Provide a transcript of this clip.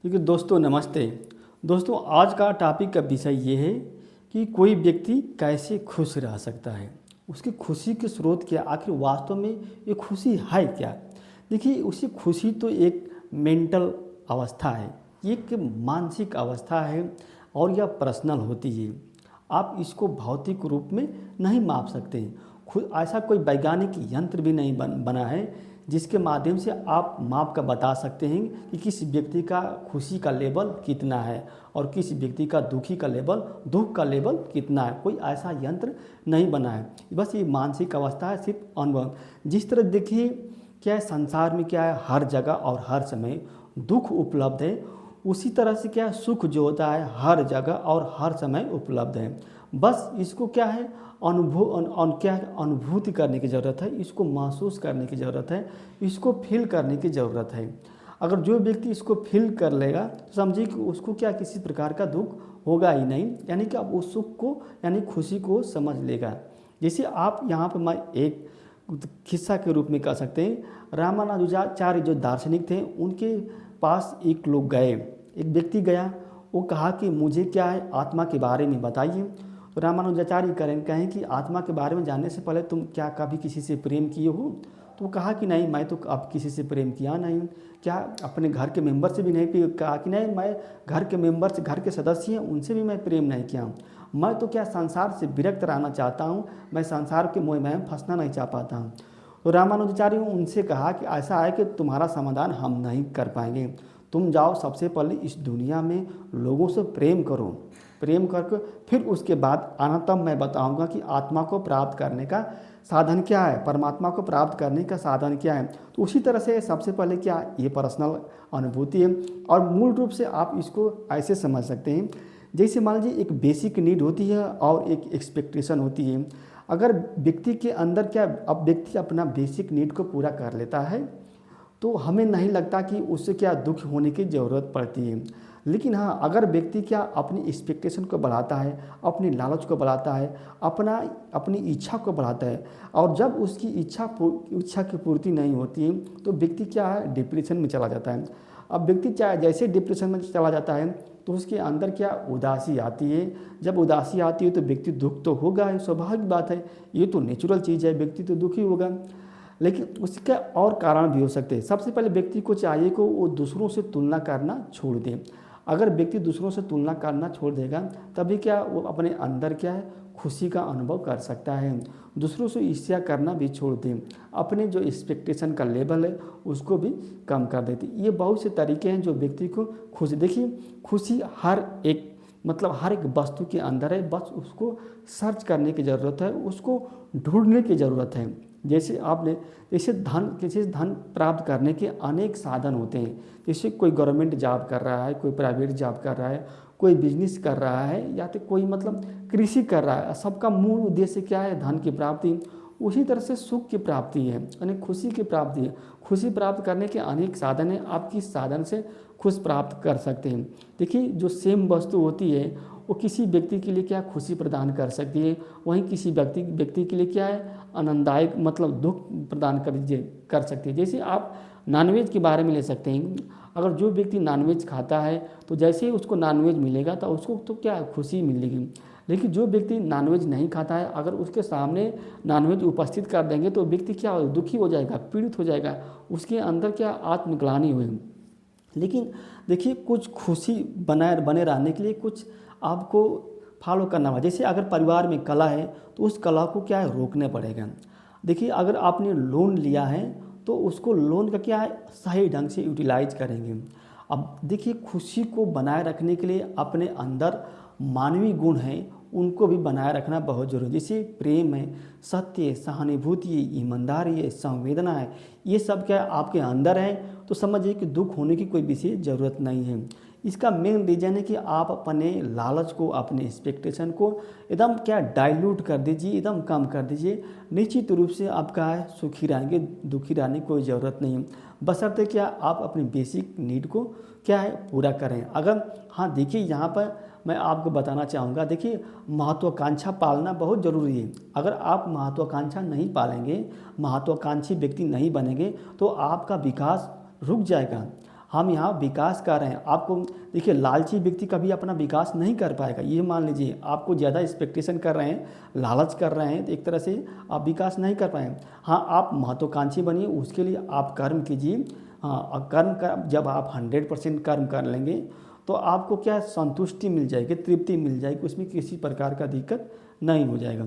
देखिए दोस्तों, नमस्ते। दोस्तों, आज का टॉपिक का विषय ये है कि कोई व्यक्ति कैसे खुश रह सकता है। उसकी खुशी के स्रोत क्या, आखिर वास्तव में ये खुशी है क्या। देखिए, उसी खुशी तो एक मेंटल अवस्था है, एक मानसिक अवस्था है और यह पर्सनल होती है। आप इसको भौतिक रूप में नहीं माप सकते। खुद ऐसा कोई वैज्ञानिक यंत्र भी नहीं बना है जिसके माध्यम से आप माप कर बता सकते हैं कि किस व्यक्ति का खुशी का लेवल कितना है और किस व्यक्ति का दुख का लेवल कितना है। कोई ऐसा यंत्र नहीं बना है। बस ये मानसिक अवस्था है, सिर्फ अनुभव। जिस तरह देखिए, क्या है, संसार में क्या है, हर जगह और हर समय दुख उपलब्ध है, उसी तरह से क्या है, सुख जो होता है हर जगह और हर समय उपलब्ध है। बस इसको क्या है, क्या है, अनुभूति करने की ज़रूरत है, इसको महसूस करने की ज़रूरत है, इसको फील करने की ज़रूरत है। अगर जो व्यक्ति इसको फील कर लेगा तो समझिए कि उसको क्या किसी प्रकार का दुख होगा ही नहीं, यानी कि आप उस सुख को यानी खुशी को समझ लेगा। जैसे आप यहाँ पर मैं एक किस्सा के रूप में कह सकते हैं, रामानुजाचार्य जो दार्शनिक थे, उनके पास एक लोग गए, एक व्यक्ति गया। वो कहा कि मुझे क्या है, आत्मा के बारे में बताइए। तो रामानुजाचार्य कहें कि आत्मा के बारे में जानने से पहले तुम क्या कभी किसी से प्रेम किए हो। तो वो कहा कि नहीं, मैं तो अब किसी से प्रेम किया नहीं। क्या अपने घर के मेंबर से भी नहीं। कहा कि नहीं, मैं घर के मेंबर से, घर के सदस्य हैं, उनसे भी मैं प्रेम नहीं किया। मैं तो क्या संसार से विरक्त रहना चाहता हूँ, मैं संसार के मोह में फंसना नहीं चाह पाता हूँ। तो रामानुजाचार्य उनसे कहा कि ऐसा है कि तुम्हारा समाधान हम नहीं कर पाएंगे। तुम जाओ, सबसे पहले इस दुनिया में लोगों से प्रेम करो, प्रेम करके फिर उसके बाद आना, तब मैं बताऊंगा कि आत्मा को प्राप्त करने का साधन क्या है, परमात्मा को प्राप्त करने का साधन क्या है। तो उसी तरह से सबसे पहले क्या, ये पर्सनल अनुभूति है। और मूल रूप से आप इसको ऐसे समझ सकते हैं, जैसे मान लीजिए एक बेसिक नीड होती है और एक एक्सपेक्टेशन होती है। अगर व्यक्ति के अंदर क्या, अब व्यक्ति अपना बेसिक नीड को पूरा कर लेता है तो हमें नहीं लगता कि उससे क्या दुख होने की ज़रूरत पड़ती है। लेकिन हाँ, अगर व्यक्ति क्या अपनी एक्सपेक्टेशन को बढ़ाता है, अपनी लालच को बढ़ाता है, अपनी इच्छा को बढ़ाता है, और जब उसकी इच्छा की पूर्ति नहीं होती है तो व्यक्ति क्या है, डिप्रेशन में चला जाता है। अब व्यक्ति चाहे जैसे डिप्रेशन में चला जाता है तो उसके अंदर क्या उदासी आती है। जब उदासी आती है तो व्यक्ति दुख तो होगा ही, स्वाभाविक बात है, ये तो नेचुरल चीज़ है, व्यक्ति तो दुखी होगा। लेकिन उसके और कारण भी हो सकते हैं। सबसे पहले व्यक्ति को चाहिए कि वो दूसरों से तुलना करना छोड़ दे। अगर व्यक्ति दूसरों से तुलना करना छोड़ देगा तभी क्या वो अपने अंदर क्या है, खुशी का अनुभव कर सकता है। दूसरों से ईर्ष्या करना भी छोड़ दें, अपने जो एक्सपेक्टेशन का लेवल है उसको भी कम कर देते। ये बहुत से तरीके हैं जो व्यक्ति को खुश, देखिए खुशी हर एक वस्तु के अंदर है, बस उसको सर्च करने की ज़रूरत है, उसको ढूंढने की ज़रूरत है। जैसे धन प्राप्त करने के अनेक साधन होते हैं। जैसे कोई गवर्नमेंट जॉब कर रहा है, कोई प्राइवेट जॉब कर रहा है, कोई बिजनेस कर रहा है, या तो कोई कृषि कर रहा है। सबका मूल उद्देश्य क्या है, धन की प्राप्ति। उसी तरह से सुख की प्राप्ति है, यानी खुशी की प्राप्ति है। खुशी प्राप्त करने के अनेक साधन हैं, आप किस साधन से खुश प्राप्त कर सकते हैं। देखिए, जो सेम वस्तु होती है वो किसी व्यक्ति के लिए क्या खुशी प्रदान कर सकती है, वहीं किसी व्यक्ति के लिए क्या है, आनंददायक दुख प्रदान कर सकती है। जैसे आप नॉनवेज के बारे में ले सकते हैं। अगर जो व्यक्ति नॉनवेज खाता है तो जैसे ही उसको नॉनवेज मिलेगा तो उसको तो क्या खुशी मिलेगी। लेकिन जो व्यक्ति नॉनवेज नहीं खाता है, अगर उसके सामने नॉनवेज उपस्थित कर देंगे तो व्यक्ति क्या दुखी हो जाएगा, पीड़ित हो जाएगा, उसके अंदर क्या आत्मग्लानि होगी। लेकिन देखिए, कुछ खुशी बने रहने के लिए कुछ आपको फॉलो करना होगा। जैसे अगर परिवार में कला है तो उस कला को क्या है, रोकना पड़ेगा। देखिए, अगर आपने लोन लिया है तो उसको लोन का क्या है, सही ढंग से यूटिलाइज करेंगे। अब देखिए, खुशी को बनाए रखने के लिए अपने अंदर मानवीय गुण हैं, उनको भी बनाए रखना बहुत जरूरी है। जैसे प्रेम है, सत्य है, सहानुभूति है, ईमानदारी है, संवेदना है, ये सब क्या आपके अंदर है तो समझिए कि दुख होने की कोई विशेष ज़रूरत नहीं है। इसका मेन रीज़न है कि आप अपने लालच को, अपने एक्सपेक्टेशन को एकदम क्या डाइल्यूट कर दीजिए, एकदम कम कर दीजिए। निश्चित रूप से आपका है सुखी रहेंगे, दुखी रहने की कोई ज़रूरत नहीं है। बशर्ते क्या आप अपनी बेसिक नीड को क्या है पूरा करें। अगर हाँ, देखिए यहाँ पर मैं आपको बताना चाहूँगा, देखिए महत्वाकांक्षा पालना बहुत ज़रूरी है। अगर आप महत्वाकांक्षा नहीं पालेंगे, महत्वाकांक्षी व्यक्ति नहीं बनेंगे तो आपका विकास रुक जाएगा। हम यहाँ विकास कर रहे हैं। आपको देखिए, लालची व्यक्ति कभी अपना विकास नहीं कर पाएगा। ये मान लीजिए, आपको ज़्यादा एक्सपेक्टेशन कर रहे हैं, लालच कर रहे हैं, तो एक तरह से आप विकास नहीं कर पाएंगे। हाँ, आप महत्वाकांक्षी बनिए, उसके लिए आप कर्म कीजिए। हाँ, और कर्म का जब आप 100% कर्म कर लेंगे तो आपको क्या संतुष्टि मिल जाएगी, तृप्ति मिल जाएगी, उसमें किसी प्रकार का दिक्कत नहीं हो जाएगा।